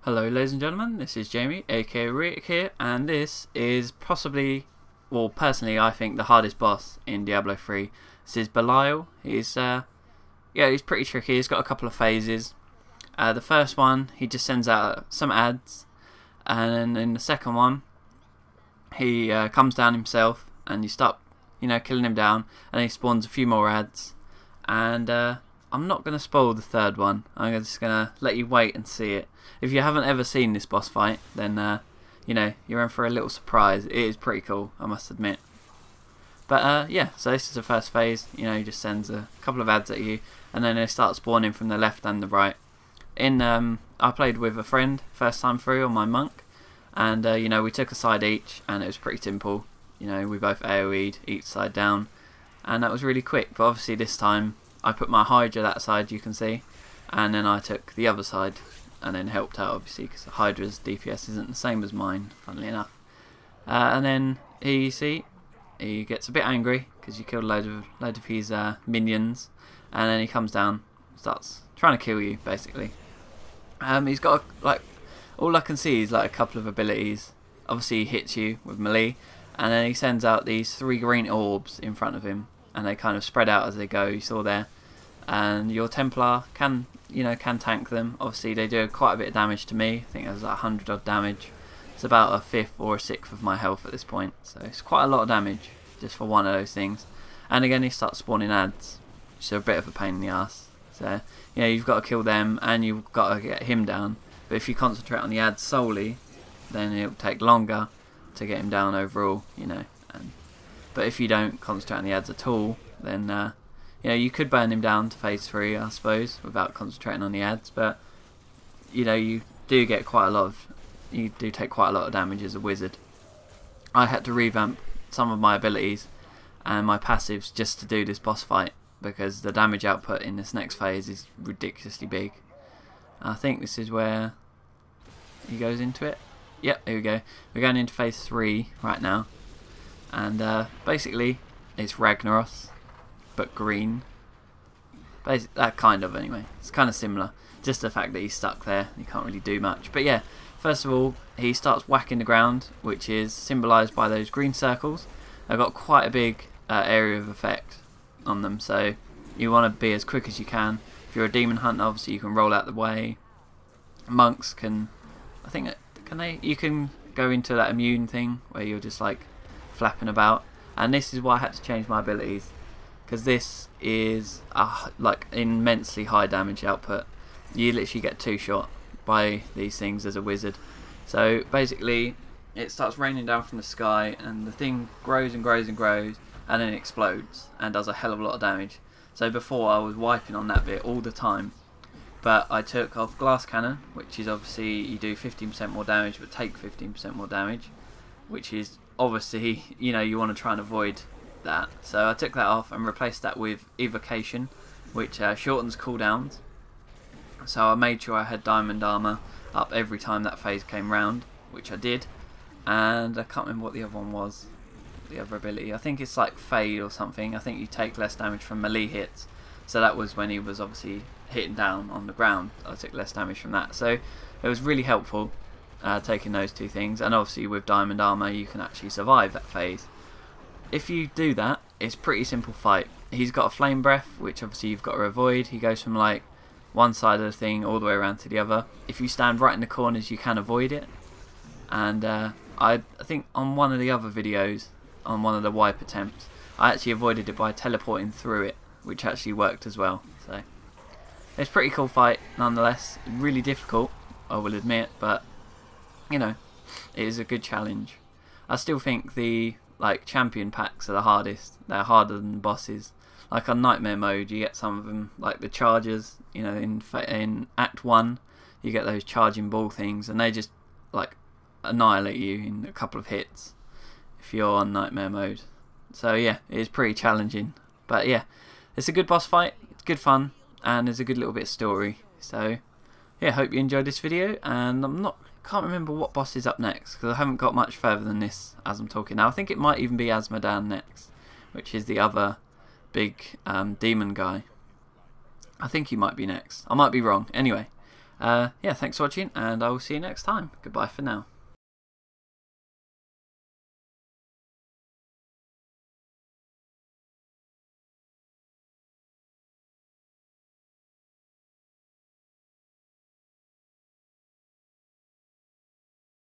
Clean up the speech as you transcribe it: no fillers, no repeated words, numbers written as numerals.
Hello ladies and gentlemen, this is Jamie aka Rick here, and this is possibly, well personally I think the hardest boss in Diablo 3. This is Belial. He's he's pretty tricky. He's got a couple of phases. The first one, he just sends out some ads, and then in the second one he comes down himself and you start killing him down, and he spawns a few more ads, and I'm not going to spoil the third one. I'm just going to let you wait and see it. If you haven't ever seen this boss fight, then you're in for a little surprise. It is pretty cool, I must admit. But yeah, so this is the first phase. He just sends a couple of ads at you, and then they start spawning from the left and the right. I played with a friend first time through on my monk, and we took a side each, and it was pretty simple. We both AoE'd each side down, and that was really quick. But obviously this time I put my Hydra that side, you can see, and then I took the other side and then helped out, obviously, because the Hydra's DPS isn't the same as mine, funnily enough. And then he gets a bit angry because you killed loads of his minions, and then he comes down, starts trying to kill you basically. He's got all I can see is like a couple of abilities. Obviously he hits you with melee, and then he sends out these 3 green orbs in front of him, and they kind of spread out as they go. You saw there, and your Templar can tank them. Obviously they do quite a bit of damage to me. I think there's like 100 odd damage. It's about a fifth or a sixth of my health at this point, so it's quite a lot of damage just for one of those things. And again he starts spawning ads, which are a bit of a pain in the ass. So you've got to kill them and you've got to get him down. But if you concentrate on the ads solely, then it'll take longer to get him down overall. But if you don't concentrate on the ads at all, then you could burn him down to phase 3, I suppose, without concentrating on the ads. But you do take quite a lot of damage as a wizard. I had to revamp some of my abilities and my passives just to do this boss fight, because the damage output in this next phase is ridiculously big. I think this is where he goes into it. Yep, here we go. We're going into phase 3 right now, and basically it's Ragnar, but green. That kind of, anyway. It's kind of similar. Just the fact that he's stuck there, he can't really do much. But yeah, first of all, he starts whacking the ground, which is symbolised by those green circles. They've got quite a big area of effect on them, so you want to be as quick as you can. If you're a demon hunter, obviously you can roll out the way. Monks can, you can go into that immune thing where you're just like flapping about, and this is why I had to change my abilities, because this is like immensely high damage output. You literally get 2 shot by these things as a wizard. So basically it starts raining down from the sky, and the thing grows and grows and grows, and then it explodes and does a hell of a lot of damage. So before I was wiping on that bit all the time, but I took off glass cannon, which is obviously you do 15% more damage but take 15% more damage, which is obviously you want to try and avoid that. So I took that off and replaced that with evocation, which shortens cooldowns. So I made sure I had diamond armor up every time that phase came round, which I did. And I can't remember what the other one was, the other ability. I think it's like fade or something. I think you take less damage from melee hits. So that was when he was obviously hitting down on the ground. I took less damage from that. So it was really helpful taking those 2 things. And obviously with diamond armor you can actually survive that phase. If you do that, it's a pretty simple fight. He's got a flame breath, which obviously you've got to avoid. He goes from like one side of the thing all the way around to the other. If you stand right in the corners you can avoid it. And I think on one of the other videos, on one of the wipe attempts, I actually avoided it by teleporting through it, which actually worked as well. So it's a pretty cool fight nonetheless. Really difficult, I will admit, but it is a good challenge. I still think the champion packs are the hardest. They're harder than the bosses. Like on nightmare mode you get some of them, like the chargers, in Act 1 you get those charging ball things, and they just annihilate you in a couple of hits if you're on nightmare mode. So yeah, it is pretty challenging, but yeah, it's a good boss fight, it's good fun, and there's a good little bit of story. So yeah, hope you enjoyed this video, and can't remember what boss is up next because I haven't got much further than this as I'm talking now. I think it might even be Azmodan next, which is the other big demon guy. I think he might be next. I might be wrong. Anyway, Yeah, thanks for watching, and I will see you next time. Goodbye for now.